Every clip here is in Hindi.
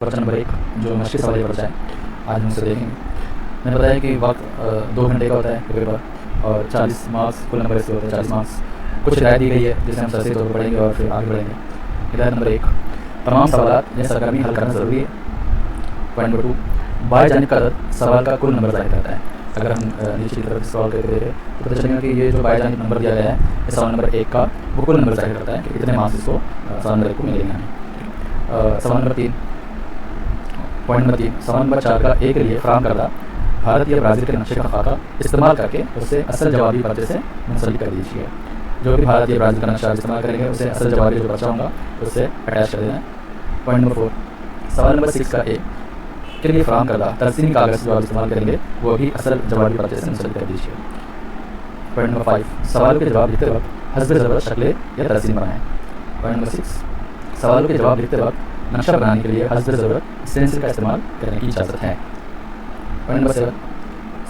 प्रश्न नंबर 1 जो मुश्किल सवाल ये पर्चा है, आज हम उसे देखेंगे। मैंने बताया कि वक्त 2 घंटे का होता है पेपर और 40 मार्क्स कुल नंबर इसके होते हैं 40 मार्क्स। कुछ हिदायत दी गई है जिसे हम सरसरी तौर पर पढ़ेंगे और फिर आगे बढ़ेंगे। हिदायत नंबर 1, तमाम सवालात या सरगर्मी हल करना ज़रूरी है। पॉइंट नंबर 2, बाएं जानिब का अदद सवाल का कुल नंबर ज़ाहिर करता है। अगर हम नीचे की तरफ सवाल करके देखें तो पता चलेगा कि ये जो बाएं जानिब नंबर दिया गया है इस सवाल नंबर 1 का वो कुल नंबर ज़ाहिर करता है कि कितने मार्क्स इसको सवाल नंबर 1 को मिलेंगे हमें। सवाल नंबर 3, पॉइंट नंबर 3, सवाल नंबर 4 का ए के लिए फ्राहम करदा भारत या ब्राज़ील के नक्शे का खाका इस्तेमाल करके उसे असल जवाबी पर्चे से मुंसलिक कर दीजिए। जो भी भारत या ब्राज़ील का नक्शा इस्तेमाल करेंगे उसे असल जवाबी जो पर्चा होगा उससे अटैच कर देना है। पॉइंट नंबर 4, सवाल नंबर 6 का ए के लिए फ्राहम करदा तरसीमी कागज़ जो आप इस्तेमाल करेंगे वो भी असल जवाबी पर्चे से मुंसलिक कर दीजिए। पॉइंट नंबर 5, सवालों के जवाब लिखते वक्त हस्ब ज़रूरत शक्लें या तरसीम बनाएँ। पॉइंट नंबर 6, सवालों के जवाब लिखते वक्त नक्शा बनाने के लिए हस्ब ज़रूरत स्टेंसिल का इस्तेमाल करने की इजाज़त है। पॉइंट नंबर 7,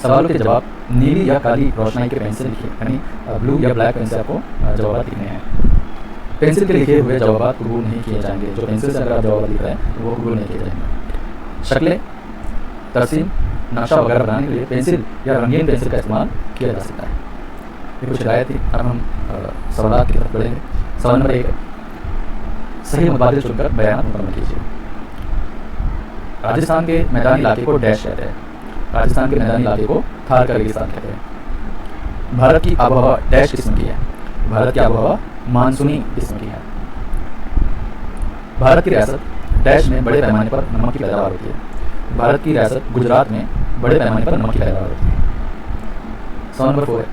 सवालों के जवाब नीली या काली रोशनाई के पेन से लिखिए, यानी ब्लू या ब्लैक पेन से आपको जवाब लिखने हैं। पेंसिल के लिखे हुए जवाब कबूल नहीं किए जाएंगे। जो पेंसिल से अगर आप जवाब लिख रहे हैं वो कबूल नहीं किए जाएंगे। शक्लें, तरसीम, नक्शा वगैरह बनाने के लिए पेंसिल या रंगीन पेंसिल का इस्तेमाल किया जा सकता है। ये कुछ हिदायत थी। अब हम सवाल की तरफ बढ़ेंगे। सवाल नंबर 1, सही मुबादिल चुनकर बयान मुकम्मल कीजिए। राजस्थान के मैदानी इलाके को डैश कहते हैं। राजस्थान के मैदानी इलाके को थार का रेगिस्तान कहते हैं। भारत की आबोहवा डैश किस्म की है। भारत की आबोहवा मानसूनी किस्म की है। भारत की रियासत डैश में बड़े पैमाने पर नमक की पैदावार होती है। भारत की रियासत गुजरात में बड़े पैमाने पर नमक की पैदावार होती है। सवाल नंबर 4 है,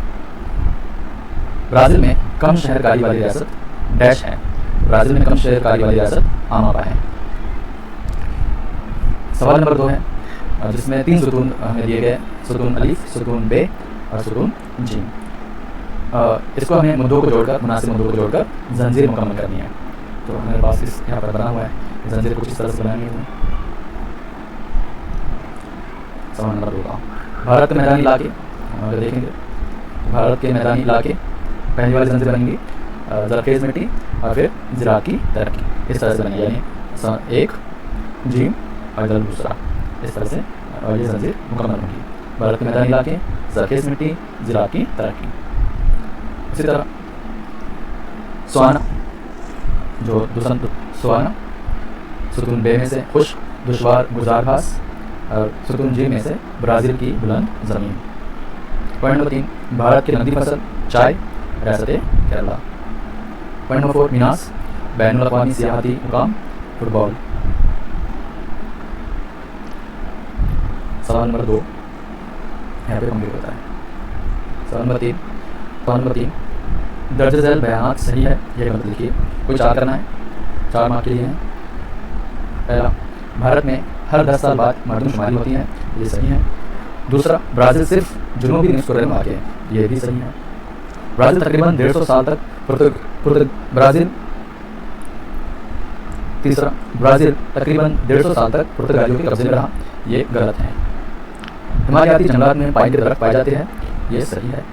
ब्राज़ील में कम शहरकारी वाली रियासत डैश है। ब्राज़ील में कम शहरकारी वाली रियासत अमापा है। सवाल नंबर 2 है जिसमें 3 सुतून हमें दिए गए, सुतून अलीफ, सुतून बे और सुतून जीम। इसको हमें मुद्दों को जोड़कर, मुनासिब मुद्दों को जोड़कर जंजीर मुकम्मल करनी है। तो हमारे पास इस यहाँ पर बना हुआ है जंजीर कुछ इस तरह से बनाएंगे। सवाल नंबर 2 का भारत के मैदानी इलाके अगर देखेंगे, भारत के मैदानी इलाके पहली वाली जंजीर बनेंगी ज़रखेज़ मिट्टी और फिर ज़िराअत की तरक्की, इस तरह से बनेगी, यानी 1 जीम और दूसरा, इस तरह से और ये जंजीर मुकम्मल होगी। भारत के मैदानी इलाके, ज़रखेज़ मिट्टी, ज़िराअत की तरक्की। इसी तरह सुहाना, जो दुसंत सुहाना, सुतून बे में से खुश्क दुश्वार गुजार घास और सुतून जी में से ब्राज़ील की बुलंद ज़मीन। पॉइंट नंबर 3, भारत की नकदी फसल चाय, रियासत केरला। पॉइंट नंबर 4, मिनास, बैनुल अक़वामी सियाहती मुकाम फुटबॉल। सवाल नंबर 2 यहाँ पे कम्प्लीट होता है। सवाल नंबर 3, दर्ज झैल बयानात सही है ये मत लिखिए। कोई 4 करना है, 4 मार्क के लिए हैं। पहला, भारत में हर 10 साल बाद मरदमशुमारी होती है, ये सही है। दूसरा, ब्राज़ील सिर्फ जुनूबी निस्फ़ कुरे में वाक़ है, ये भी सही है। ब्राज़ील तकरीबन 150 साल तक ब्राज़ील तीसरा, ब्राज़ील तकरीबन 150 साल तक पुर्तगालियों के कब्जे में रहा, ये गलत है। हिमालयाती जंगलात में पाइन के दरख्त पाए जाते हैं, ये सही है।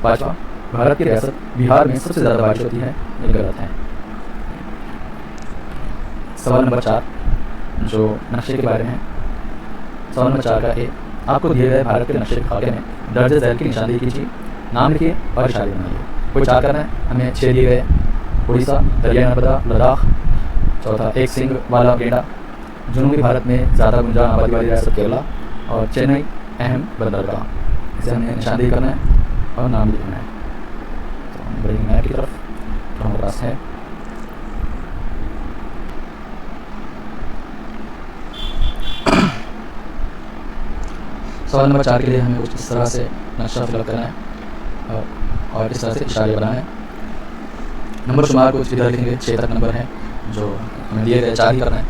पाँचवा, भारत की रियासत बिहार में सबसे ज़्यादा बारिश होती है, ये गलत है। सवाल नंबर 4 जो नक्शे के बारे में है। सवाल नंबर 4 का ए, आपको दिए गए भारत के नक्शे के खाके में दर्ज झैल की निशानदेही कीजिए, नाम लिखिए और इशारे बनाइए। कोई 4 करना है, हमें 6 दिए गए, उड़ीसा, दरिया नर्मदा, लद्दाख। चौथा, एक सिंग वाला गेंडा, जनूबी भारत में ज़्यादा गुंजान आबादी वाली रियासत केरला और चेन्नई अहम बंदरगाह। इसे हमें निशानदेही करना है और नाम लिखना है। तो हम बढ़ेंगे मैप की तरफ, तो हमारे पास है सवाल नंबर 4 के लिए हमें कुछ इस तरह से नक्शा फिलअप करना है और इस तरह से इशारे बनाए हैं। नंबर शुमार कुछ इधर लिखेंगे, 6 तक नंबर है जो हमें दिए गए, 4 ही करना है।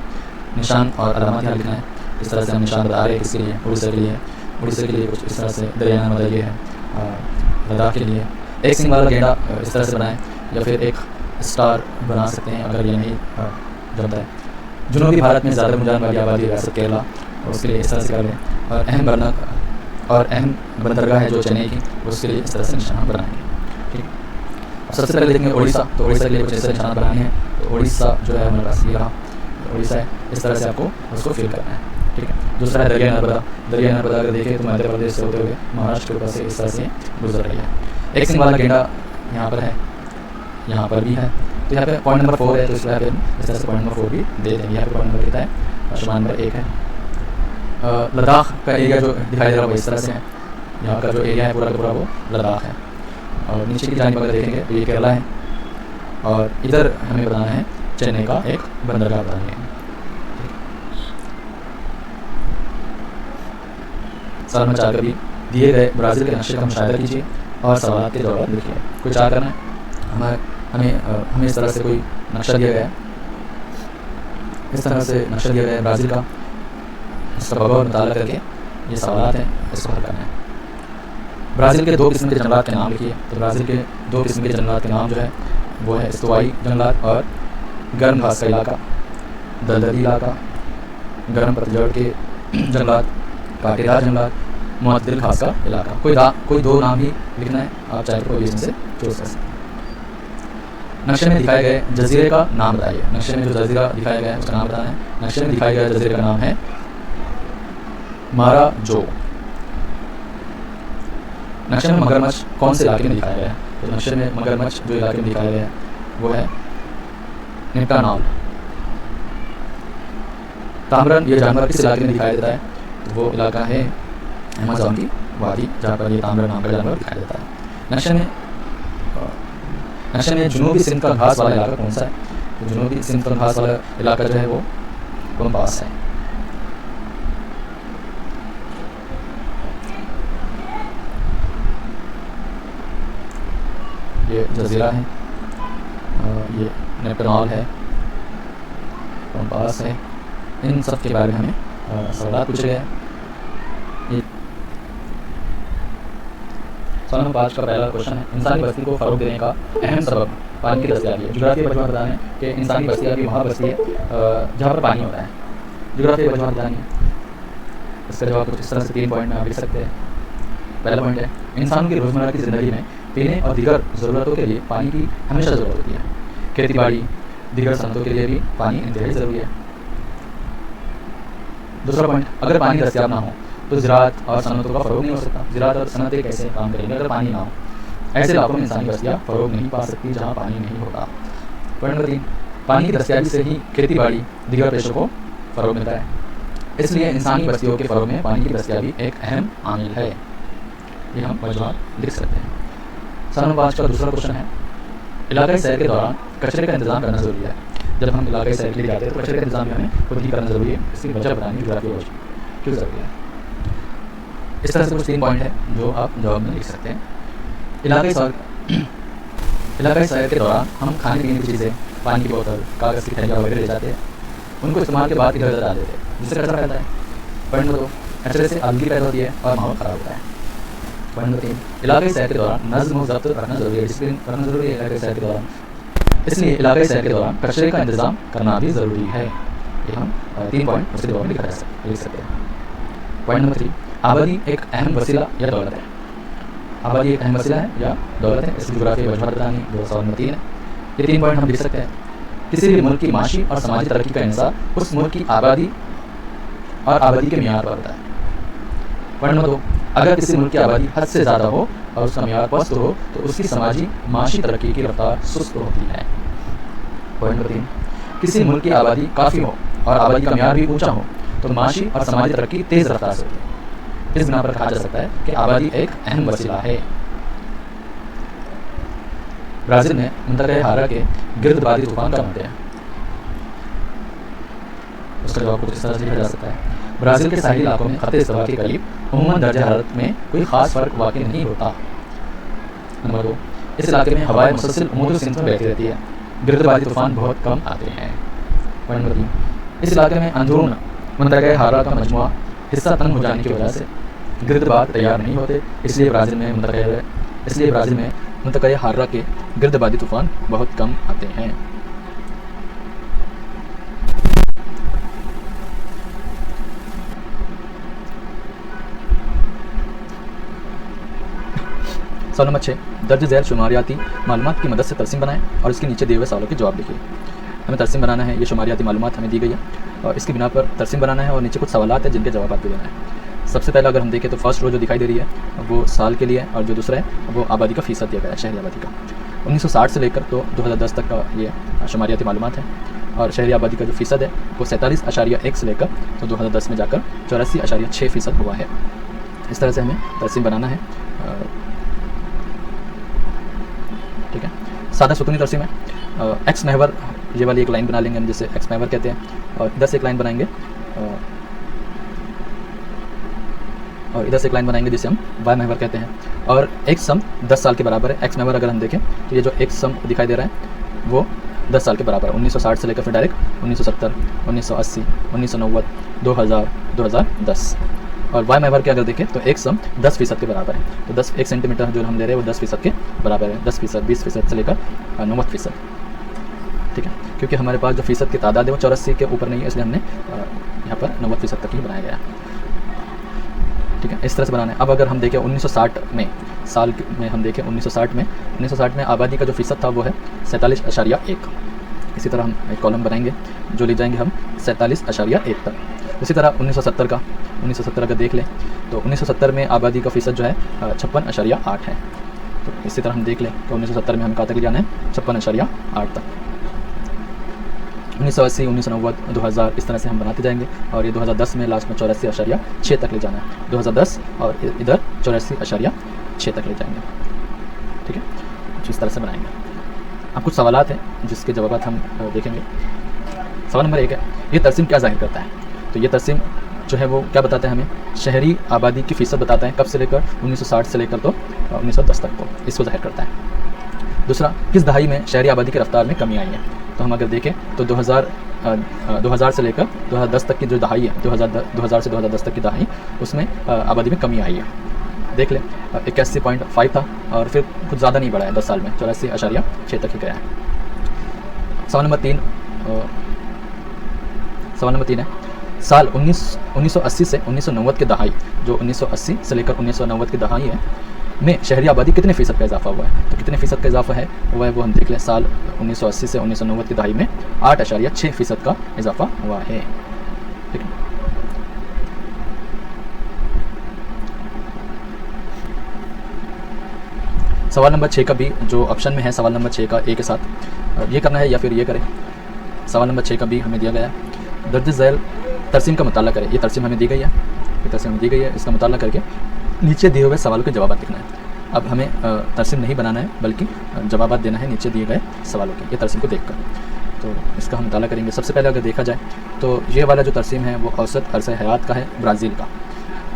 निशान और अलामत यहाँ लिखना है। इस तरह से हम निशान बता रहे हैं किसके लिए, उड़ीसा के लिए। उड़ीसा के लिए कुछ इस तरह से दरिया नर्मदा ये है, लद्दाख के लिए एक सिंग वाला गेंडा इस तरह से बनाएं, या फिर एक स्टार बना सकते हैं अगर ये नहीं जमता है। जनूबी भारत में ज़्यादा गुंजान वाली आबादी रियासत केरला, और उसके लिए इस तरह से कर लें। और अहम बंदरगाह है जो चेन्नई की, उसके लिए इस तरह से निशान बनाएंगे। ठीक, सबसे पहले देखेंगे उड़ीसा। तो उड़ीसा के लिए कुछ ऐसे निशान बनाने हैं। तो उड़ीसा जो है हमारे पास ये रहा, उड़ीसा है। इस तरह से आपको उसको फिल करना है, ठीक है। दूसरा है दरिया नर्मदा। दरिया नर्मदा अगर देखें तो मध्य प्रदेश से होते हुए महाराष्ट्र के ऊपर से इस तरह से गुजर रही है। एक सिंग वाला गेंडा यहाँ पर है, यहाँ पर भी है, तो यहाँ पे पॉइंट नंबर 4 है, तो इसको यहाँ पे इस तरह से पॉइंट नंबर 4 भी दे देंगे। यहाँ पे पॉइंट नंबर कितना है, समान नंबर 1 है। लद्दाख का एरिया जो दिखाई दे रहा है वो इस तरह से है, यहाँ का जो एरिया है पूरा का पूरा वो लद्दाख है। और नीचे की जानिब अगर देखेंगे तो ये केरला है, और इधर हमें बताना है चेन्नई का एक बंदरगाह बतानी है। सवाल नंबर 4 का भी दिए गए ब्राज़ील के नक्शे का मुशाहिदा कीजिए और सवाल के जवाब लिखिए। कुछ क्या करना है, हमें इस तरह से कोई नक्शा दिया गया है, इस तरह से नक्शा दिया गया है ब्राज़ील का, इसका बगौर मुताला करके ये सवाल हैं, इसको हल करना है। ब्राज़ील के 2 किस्म के जंगलात के नाम लिखिए। तो ब्राज़ील के 2 किस्म के जंगलात के नाम जो है वो है इस्तवाई जंगलात और गर्म घास का इलाका, दलदली इलाका, गर्म पतझड़ के जंगलात, कांटेदार जंगलात, मुअत्तदिल घास का इलाका। कोई 2 नाम ही लिखना है, आप चाहे तो कोई इसमें से चूज़ कर सकते हैं। नक्शे में दिखाए गए जजीरे का नाम बताइए। नक्शे में जो जजीरा दिखाया गया है उसका नाम बताना है। नक्शे में दिखाए गए जजीरे का नाम है मारा जो। नक्शे में मगरमच्छ कौन से इलाके में दिखाया गया है? तो नक्शे में मगरमच्छ जो इलाके में दिखाया गया है वो है निप्टानॉल। तामरन ये जानवर किस इलाके में दिखाई देता है? तो वो इलाका है अमेज़न की वादी, जहाँ पर ये तामरन नाम का जानवर दिखाई देता है। नक्शे में जुनूबी सिंध का घास वाला इलाका कौन सा है? तो जुनूबी सिंध का घास वाला इलाका जो है वो पंपास है। ये जजीरा है, ये नेपटनॉल है, पंपास है। इन सब के बारे में हमें सवाल पूछे गए। सवाल नंबर 5 का पहला क्वेश्चन है, इंसानी बस्ती को फ़रोग़ देने का अहम सबब पानी की दस्तयाबी है। जोग्राफी बजवा बताना है कि इंसानी बस्ती अभी वहाँ बस्ती है जहाँ पर पानी होता है। जोग्राफी बजवा बतानी है, इसका जवाब कुछ इस तरह से 3 पॉइंट में आप लिख सकते हैं। पहला पॉइंट है, इंसानों की रोज़मर्रा की ज़िंदगी में पीने और दीगर ज़रूरतों के लिए पानी की हमेशा ज़रूरत होती है। खेती बाड़ी दीगर सनतों के लिए भी पानी इंतहाई ज़रूरी है। दूसरा पॉइंट, अगर पानी दस्तयाब ना हो तो ज़राअत और सनतों का फ़रोग़ नहीं हो सकता। ज़राअत और सनतें कैसे काम करेंगे अगर पानी ना हो? ऐसे इलाकों में इंसानी बस्तियाँ फ़रोग़ नहीं पा सकती जहाँ पानी नहीं होता। पॉइंट नंबर 3, पानी की दस्तयाबी से ही खेती बाड़ी दीगर पेशों को फ़रोग़ मिलता है, इसलिए इंसानी बस्तियों के फ़रोग़ में पानी की दस्तयाबी एक अहम आमिल है। ये हम वजूहात लिख सकते हैं। सवाल नंबर 5 का दूसरा क्वेश्चन है, इलाकाई सैर के दौरान कचरे का इंतज़ाम करना ज़रूरी है। जब हम इलाकाई सैर के लिए जाते हैं तो कचरे का इंतज़ाम हमें खुद ही करना ज़रूरी है। इसकी वजह बतानी जोग्राफी वजह क्यों ज़रूरी है। इस तरह से कुछ 3 पॉइंट है जो आप जवाब में लिख सकते हैं। इलाकाई सैर के दौरान हम खाने पीने की चीज़ें, पानी की बोतल, कागज़ की थैलियाँ वगैरह ले जाते हैं। उनको इस्तेमाल के बाद इधर उधर डाल देते हैं, जिससे कचरा फैलता है। पॉइंट नंबर 2, कचरे से आलूगी पैदा होती है और माहौल ख़राब होता है। पॉइंट नंबर 3, इलाकाई सैर के दौरान नज़्म और ज़ब्त रखना ज़रूरी है, डिसिप्लिन रखना ज़रूरी है इलाकाई सैर के दौरान, इसलिए इलाकाई सैर के दौरान कचरे का इंतज़ाम करना भी ज़रूरी है। ये हम 3 पॉइंट उसके जवाब में लिख सकते हैं। पॉइंट नंबर 3, आबादी एक अहम वसीला या दौलत है। आबादी एक अहम वसीला है या दौलत है, इसकी जोग्राफी वजह बतानी। सवाल नंबर 3 है। ये 3 पॉइंट हम लिख सकते हैं। किसी भी मुल्क की माशी और समाजी तरक्की का इंसार उस मुल्क की आबादी और आबादी के मियार पर होता है। पॉइंट नंबर 2, अगर किसी मुल्क की आबादी हद से ज़्यादा हो और उसका मियार पस्त हो तो उसकी समाजी माशी तरक्की की रफ्तार सुस्त होती है। पॉइंट नंबर 3, किसी मुल्क की आबादी काफ़ी हो और आबादी का मियार भी ऊंचा हो तो माशी और समाजी तरक्की तेज़ रफ्तार से होती है। इस बिना पर कहा जा सकता है कि आबादी एक अहम वसीला है। ब्राज़ील में मुंतक़े हारा के गिरदबादी तूफ़ान कब आते हैं? उसका जवाब कुछ इस तरह से लिखा जा सकता है, ब्राज़ील के साहिली इलाकों में ख़त्ते इस्तिवा के करीब अमूमन दर्जा हरारत में कोई ख़ास फ़र्क वाक़ई नहीं होता। नंबर 2, इस इलाके में हवाएं मुसलसल उमूद सिमत में बहती रहती है, गिरदबादी तूफ़ान बहुत कम आते हैं। पॉइंट नंबर 3, इस इलाके में अंदरून मुंतक़े हारा का मजमुआ हिस्सा तंग हो जाने की वजह से गिरदबाद तैयार नहीं होते, इसलिए ब्राज़ील में मुंतक़े हारा के गिरदबादी तूफ़ान बहुत कम आते हैं। सवाल नंबर 6, दर्ज ज़ैल शुमारियाती मालूमात की मदद से तरसीम बनाएं और इसके नीचे दिए हुए सवालों के जवाब लिखिए। हमें तरसीम बनाना है, ये शुमारियाती मालूमात हमें दी गई है और इसकी बिना पर तरसीम बनाना है और नीचे कुछ सवालात हैं जिनके जवाब भी देना है। सबसे पहले अगर हम देखें तो फर्स्ट रो जो दिखाई दे रही है वो साल के लिए है और जो दूसरा है वो आबादी का फ़ीसद दिया गया है, शहरी आबादी का। 1960 से लेकर तो 2010 तक का ये शुमारियाती मालूमात है और शहरी आबादी का जो फ़ीसद है वो 47.1 से लेकर तो 2010 में जाकर 84.6% हुआ है। इस तरह से हमें तरसीम बनाना है। ठीक है, सादा सुतूनी तरसीम है। एक्स महवर ये वाली एक लाइन बना लेंगे हम, जिसे एक्स महवर कहते हैं, और इधर से एक लाइन बनाएंगे और इधर से एक लाइन बनाएंगे जिसे हम वाई महवर कहते हैं। और एक सम 10 साल के बराबर है। एक्स महवर अगर हम देखें तो ये जो एक सम दिखाई दे रहा है वो 10 साल के बराबर है। 1960 से लेकर फिर डायरेक्ट 1970, 1980, 1990, 2000, 2010। और वाई महवर के अगर देखें तो एक सम 10% के बराबर है। तो 10 1 सेंटीमीटर जो हम ले रहे हैं वो 10% के बराबर है। 10%, 20% से लेकर 90%। ठीक है, क्योंकि हमारे पास जो फ़ीसद की तादाद है वो 84 के ऊपर नहीं है, इसलिए हमने यहाँ पर 90% तक ही बनाया गया। ठीक है, इस तरह से बनाना है। अब अगर हम देखें 1960 में, साल में हम देखें 1960 में आबादी का जो फ़ीसद था वो है 47.1। इसी तरह हम एक कॉलम बनाएंगे जो ले जाएंगे हम 47.1 तक। इसी तरह 1970 अगर देख लें तो 1970 में आबादी का फ़ीसद जो है 56.8 है। तो इसी तरह हम देख लें तो 1970 में हम कहाँ तक ले जाना है, 56.8 तक। 1980, 1990, 2000 इस तरह से हम बनाते जाएंगे और ये 2010 में लास्ट में 84.6 तक ले जाना है। 2010 और इधर 84.6 तक ले जाएंगे। ठीक है, कुछ इस तरह से बनाएंगे। अब कुछ सवालात हैं जिसके जवाब हम देखेंगे। सवाल नंबर 1 है, ये तरसीम क्या ज़ाहिर करता है? तो ये तरसीम जो है वो क्या बताता है हमें, शहरी आबादी की फ़ीसद बताता है, कब से लेकर 1960 से लेकर तो 1910 तक को, इसको ज़ाहिर करता है। दूसरा, किस दहाई में शहरी आबादी की रफ्तार में कमी आई है? तो हम अगर देखें तो 2000 से लेकर 2010 तक की जो दहाई है, 2000 से 2010 तक की दहाई, उसमें आबादी में कमी आई है। देख लें 81.5 था और फिर कुछ ज़्यादा नहीं बढ़ा है 10 साल में, 84.6 तक ही गया है। सवाल नंबर 3 है, साल 1980 से 1990 की दहाई, जो 1980 से लेकर 1990 की दहाई है, में शहरी आबादी कितने फ़ीसद का इजाफा हुआ है? तो कितने फ़ीसद का इजाफा है वो हम देख लें। साल 1980 से 1990 की दहाई में 8.6% का इजाफा हुआ है। ठीक है, सवाल नंबर 6 का भी जो ऑप्शन में है, सवाल नंबर 6 का ए के साथ ये करना है या फिर ये करें। सवाल नंबर 6 का भी हमें दिया गया है, दर्ज झैल तरसीम का मुताला करें। ये तरसीम हमें दी गई है, इसका मुताला करके नीचे दिए हुए सवालों के जवाब लिखना है। अब हमें तरसीम नहीं बनाना है बल्कि जवाब देना है नीचे दिए गए सवालों के, ये तरसीम को देखकर। तो इसका हम मुताला करेंगे। सबसे पहले अगर देखा जाए तो ये वाला जो तरसीम है वो औसत अरसा हयात का है ब्राज़ील का।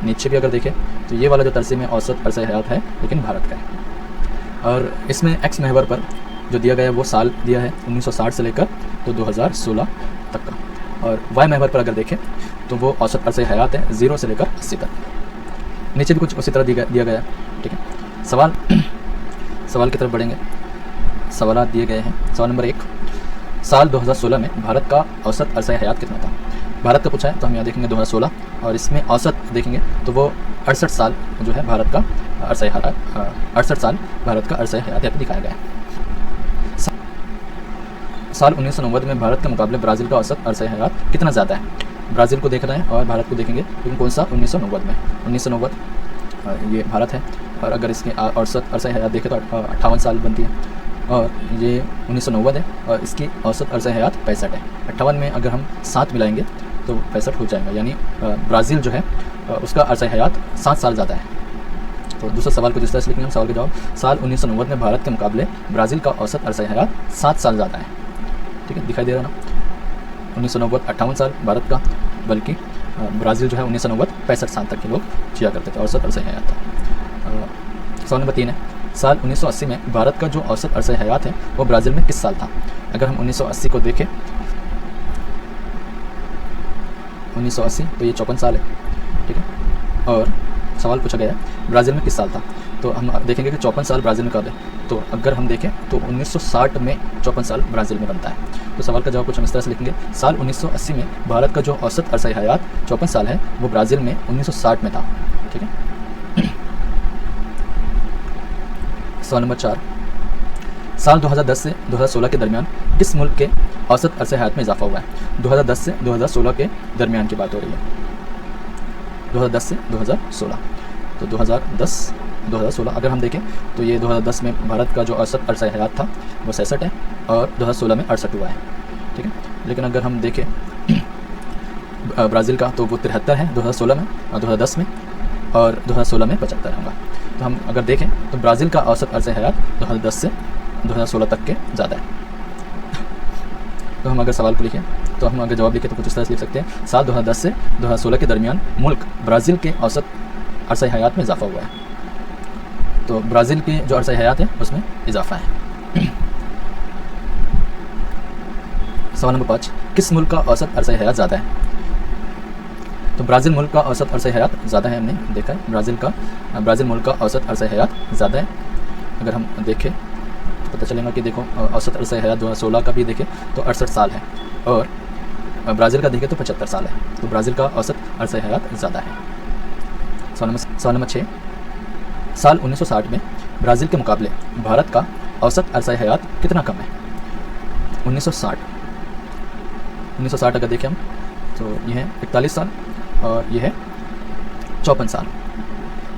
नीचे भी अगर देखें तो ये वाला जो तरसीम है औसत अरसा हयात है लेकिन भारत का है। और इसमें एक्स महवर पर जो दिया गया है वो साल दिया है 1960 से लेकर तो 2016 तक का। और वाई महवर पर अगर देखें तो वो औसत अरसा हयात है 0 से लेकर 80 तक। नीचे भी कुछ उसी तरह दिया गया है। ठीक है, सवाल की तरफ बढ़ेंगे। सवाल दिए गए हैं। सवाल नंबर 1, साल 2016 में भारत का औसत अरसा हयात कितना था? भारत का पूछा है तो हम यहाँ देखेंगे 2016 और इसमें औसत देखेंगे तो वो 68 साल जो है भारत का अरसा हयात, 68 साल भारत का अरसा हयात यहाँ पर दिखाया गया है। साल 1990 में भारत के मुकाबले ब्राज़ील का औसत अरसा हयात कितना ज़्यादा है? ब्राज़ील को देख रहे हैं और भारत को देखेंगे, लेकिन कौन सा? 1990 में। 1990 ये भारत है और अगर इसके औसत अरसा हयात देखें तो 58 साल बनती है और ये 1990 है और इसकी औसत अरसा हयात 65 है। 58 में अगर हम 7 मिलाएंगे तो 65 हो जाएगा, यानी ब्राज़ील जो है उसका अरसा हयात 7 साल ज़्यादा है। तो दूसरे सवाल को जिस तरह से लिखेंगे हम, सवाल का जवाब, साल 1990 में भारत के मुकाबले ब्राज़ील का औसत अरसा हयात 7 साल ज़्यादा है। ठीक है, दिखाई दे रहा ना, 1990 58 साल भारत का, बल्कि ब्राज़ील जो है 1990 65 साल तक के लोग जिया करते थे, औसत अरसा हयात था। सवाल नंबर 3 है, साल 1980 में भारत का जो औसत अरसा हयात है वो ब्राज़ील में किस साल था? अगर हम 1980 को देखें, 1980 तो ये 54 साल है। ठीक है, और सवाल पूछा गया है ब्राज़ील में किस साल था, तो हम देखेंगे कि 54 साल ब्राज़ील में कब है। तो अगर हम देखें तो 1960 में 54 साल ब्राज़ील में बनता है। तो सवाल का जवाब कुछ हम इस तरह से लिखेंगे, साल 1980 में भारत का जो औसत अरसा हयात 54 साल है वो ब्राज़ील में 1960 में था। ठीक है, सवाल नंबर 4, साल 2010 से 2016 के दरमियान किस मुल्क के औसत अरसे हयात में इजाफा हुआ है। 2010 से 2016 के दरमियान की बात हो रही है, 2010 से 2016। तो 2016 अगर हम देखें तो ये 2010 में भारत का जो औसत अरसा हयात था वो 66 है और 2016 में 68 हुआ है, ठीक है। लेकिन अगर हम देखें ब्राज़ील का तो वो 73 है 2016 में और 2010 में, और 2016 में 75 होगा। तो हम अगर देखें तो ब्राज़ील का औसत अरसा हयात 2010 से 2016 तक के ज़्यादा है। तो हम अगर सवाल को लिखें तो हम अगर जवाब लिखें तो कुछ इस तरह से लिख सकते हैं, साल 2010 से 2016 के दरमियान मुल्क ब्राज़ील के औसत अरसा हयात में इजाफा हुआ है। तो ब्राज़ील की जो अरसा हयात है उसमें इजाफा है। सवाल नंबर 5, किस मुल्क का औसत अरसा हयात ज़्यादा है? तो ब्राज़ील मुल्क का औसत अरसा हयात ज़्यादा है, हमने देखा है ब्राज़ील मुल्क का औसत अरसा हयात ज़्यादा है। अगर हम देखें तो पता चलेगा कि देखो औसत अरसा हयात 2016 का भी देखें तो 68 साल है और ब्राज़ील का देखें तो 75 साल है। तो ब्राज़ील का औसत अरसा हयात ज़्यादा है। सवाल नंबर 6, साल 1960 में ब्राज़ील के मुकाबले भारत का औसत अरसा हयात कितना कम है? 1960 अगर देखें हम तो ये है 41 साल और ये है 54 साल।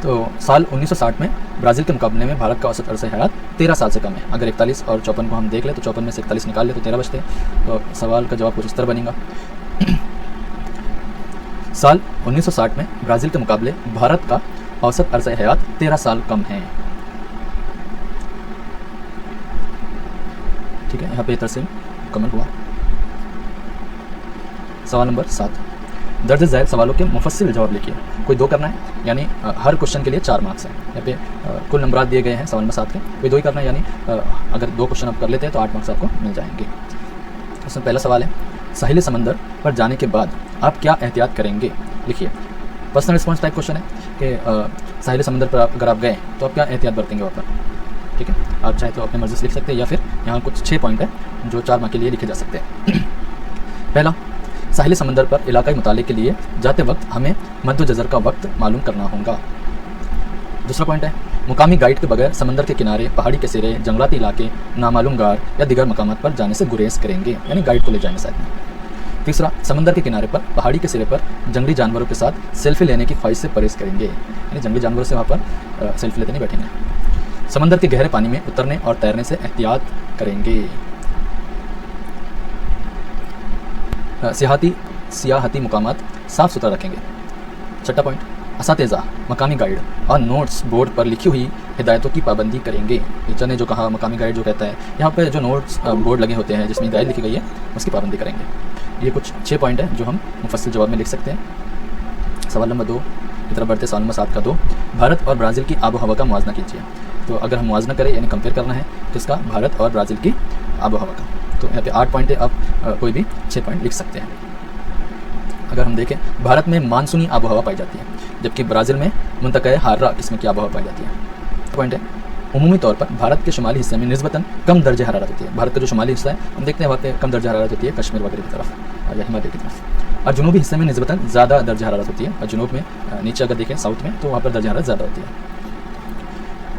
तो साल 1960 में ब्राज़ील के मुकाबले में भारत का औसत अरसा हयात 13 साल से कम है। अगर 41 और 54 को हम देख लें तो 54 में से 41 निकाल ले तो 13 बचते हैं। तो सवाल का जवाब कुछ इस तरह बनेगा। साल 1960 में ब्राज़ील के मुकाबले भारत का औसत अरसा हयात 13 साल कम है, ठीक है। यहाँ पे तरह से मुकम्मल हुआ। सवाल नंबर 7, दर्ज झैल सवालों के मुफस्सिल जवाब लिखिए। कोई 2 करना है, यानी हर क्वेश्चन के लिए 4 मार्क्स हैं। यहाँ पे कुल नंबर दिए गए हैं सवाल नंबर 7 के, कोई 2 ही करना है, यानी अगर 2 क्वेश्चन आप कर लेते हैं तो 8 मार्क्स आपको मिल जाएंगे। उसमें पहला सवाल है, साहिल समंदर पर जाने के बाद आप क्या एहतियात करेंगे? लिखिए। पर्सनल रिस्पॉन्स टाइप क्वेश्चन है कि साहिल समंदर पर अगर आप गए तो आप क्या एहतियात बरतेंगे वहाँ पर, ठीक है। आप चाहे तो अपने मर्जी से लिख सकते हैं या फिर यहाँ कुछ 6 पॉइंट है जो 4 मार्क के लिए लिखे जा सकते हैं। पहला, साहिल समंदर पर इलाकाई मुताले के लिए जाते वक्त हमें मद्द जज़र का वक्त मालूम करना होगा। दूसरा पॉइंट है, मुकामी गाइड के बगैर समंदर के किनारे, पहाड़ी के सिरे, जंगलाती इलाके, नामालूम गार या दीगर मकामात पर जाने से गुरेज करेंगे, यानी गाइड को ले जाएंगे साथ में। तीसरा, समंदर के किनारे पर, पहाड़ी के सिरे पर जंगली जानवरों के साथ सेल्फी लेने की ख्वाहिश से परहेज करेंगे, यानी जंगली जानवरों से वहाँ पर सेल्फी लेते नहीं बैठेंगे। समंदर के गहरे पानी में उतरने और तैरने से एहतियात करेंगे। सियाहती मुकामात साफ़ सुथरा रखेंगे। छठा पॉइंट, असातिज़ा, मकामी गाइड और नोट्स बोर्ड पर लिखी हुई हिदायतों की पाबंदी करेंगे। टीचर ने जो कहा, मकामी गाइड जो कहता है, यहाँ पर जो नोट्स बोर्ड लगे होते हैं जिसमें हिदायत लिखी गई है उसकी पाबंदी करेंगे। ये कुछ 6 पॉइंट है जो हम मुफस्सिल जवाब में लिख सकते हैं। सवाल नंबर 2 की तरफ बढ़ते। सवाल नंबर 7 का 2, भारत और ब्राज़ील की आबो हवा का मुआवजा कीजिए। तो अगर हम मुआवजा करें यानी कंपेयर करना है किसका, भारत और ब्राज़ील की आबो हवा का, तो यहाँ पे 8 पॉइंट है, आप कोई भी 6 पॉइंट लिख सकते हैं। अगर हम देखें, भारत में मानसूनी आबो हवा पाई जाती है जबकि ब्राज़ील में मुंतक़े हार्रा किस्म की आबो हवा पाई जाती है। पॉइंट है, उमूमी तौर पर भारत के शुमाली हिस्से में निस्बतन कम दर्जे हरारत होती है। भारत का जो शुमाली हिस्सा है हम देखते हैं वहाँ पे कम दर्जा हरारत होती है कश्मीर वगैरह की तरफ या हिमालय की तरफ, और जनूबी हिस्से में निस्बतन ज़्यादा दर्जा हरारत होती है। और जनूब में नीचे अगर देखें साउथ में तो वहाँ पर दर्जा हरारत ज़्यादा होती है।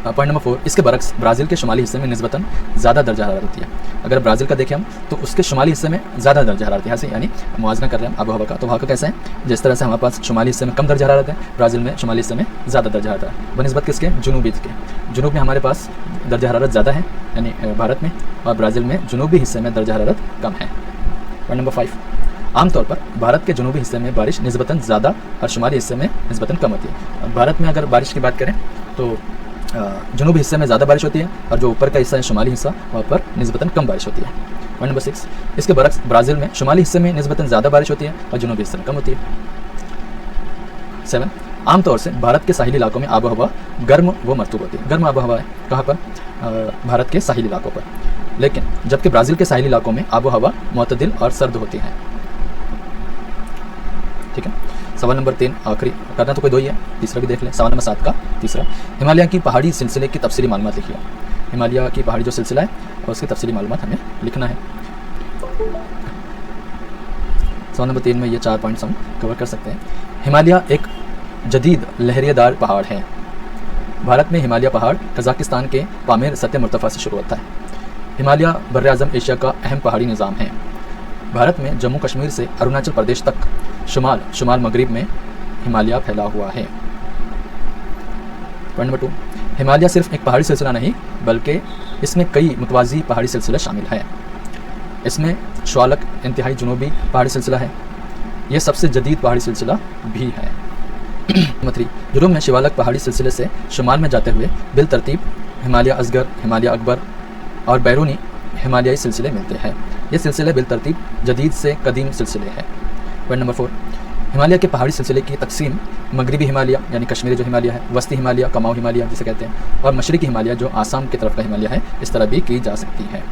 पॉइंट नंबर 4, इसके बरक्स ब्राज़ील के शुमाली हिस्से में निस्बतन ज़्यादा दर्जा हरारत होती है। अगर ब्राज़ील का देखें हम तो उसके शुमाली हिस्से में ज़्यादा दर्जा हरारत है, यानी मुआवजा कर रहे हैं आबो हवा का। तो वहाँ का कैसा है, जिस तरह से हमारे पास शुमाली हिस्से में कम दर्जा हरारत है, ब्राज़ील में शुमाली हिस्से में ज़्यादा दर्जा हरारत है बनिस्बत किसके, जनूबी के। जनूब में हमारे पास दर्जा हरारत ज़्यादा है यानी भारत में, और ब्राज़ील में जनूबी हिस्से में दर्जा हरारत कम है। पॉइंट नंबर 5, आमतौर पर भारत के जनूबी हिस्से में बारिश निस्बतन ज़्यादा और शुमाली हिस्से में निस्बतन कम होती है। भारत में अगर बारिश की बात करें तो जनूबी हिस्से में ज़्यादा बारिश होती है और जो ऊपर का हिस्सा है शुमाली हिस्सा वहाँ पर निस्बतन कम बारिश होती है। पॉइंट नंबर 6, इसके बरक्स ब्राज़ील में शुमाली हिस्से में निस्बतन ज़्यादा बारिश होती है और जनूबी हिस्से में कम होती है। 7, आमतौर से भारत के साहिली इलाकों में आबो हवा गर्म व मरतूब होती है। गर्म आबो हवा है कहाँ पर, भारत के साहिली इलाकों पर, लेकिन जबकि ब्राज़ील के साहिली इलाकों में आबो हवा मुतदिल और सर्द होती है। ठीक है। सवाल नंबर 3 आखिरी, करना तो कोई 2 ही है, तीसरा भी देख लें। सवाल नंबर 7 का तीसरा, हिमालय की पहाड़ी सिलसिले की तफसीली मालूमात लिखिए। हिमालय की पहाड़ी जो सिलसिला है और उसकी तफसीली मालूमात हमें लिखना है। सवाल नंबर 3 में ये 4 पॉइंट्स हम कवर कर सकते हैं। हिमालय एक जदीद लहरियादार पहाड़ है। भारत में हिमालय पहाड़ कज़ाकिस्तान के पामीर सतह मुर्तफ़ा से शुरू होता है। हिमालय बर्र-ए-आज़म एशिया का अहम पहाड़ी निज़ाम है। भारत में जम्मू कश्मीर से अरुणाचल प्रदेश तक शुमाल मगरिब में हिमालय फैला हुआ है। पॉइंट नंबर 2, हिमालय सिर्फ एक पहाड़ी सिलसिला नहीं बल्कि इसमें कई मुतवाज़ी पहाड़ी सिलसिले शामिल हैं। इसमें श्वालक इंतहाई जुनूबी पहाड़ी सिलसिला है, यह सबसे जदीद पहाड़ी सिलसिला भी है। नंबर 3, जुनूब में शिवालक पहाड़ी सिलसिले से शुमाल में जाते हुए बिल तरतीब हिमालय असगर, हिमालय अकबर और बैरूनी हिमालयी सिलसिले मिलते हैं। ये सिलसिले बिल तरतीब जदीद से कदीम सिलसिले हैं। पॉइंट नंबर 4, हिमालय के पहाड़ी सिलसिले की तकसीम मगरबी हिमालय यानी कश्मीरी जो हिमालय है, वस्ती हिमालय, कमाऊ हिमालय जिसे कहते हैं, और मशरकी हिमालय जो आसाम की तरफ का हिमालय है, इस तरह भी की जा सकती है।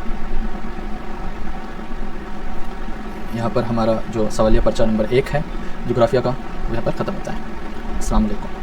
यहाँ पर हमारा जो सवालिया पर्चा नंबर 1 है जोग्राफिया का, वो यहाँ पर ख़त्म होता है। अस्सलाम वालेकुम।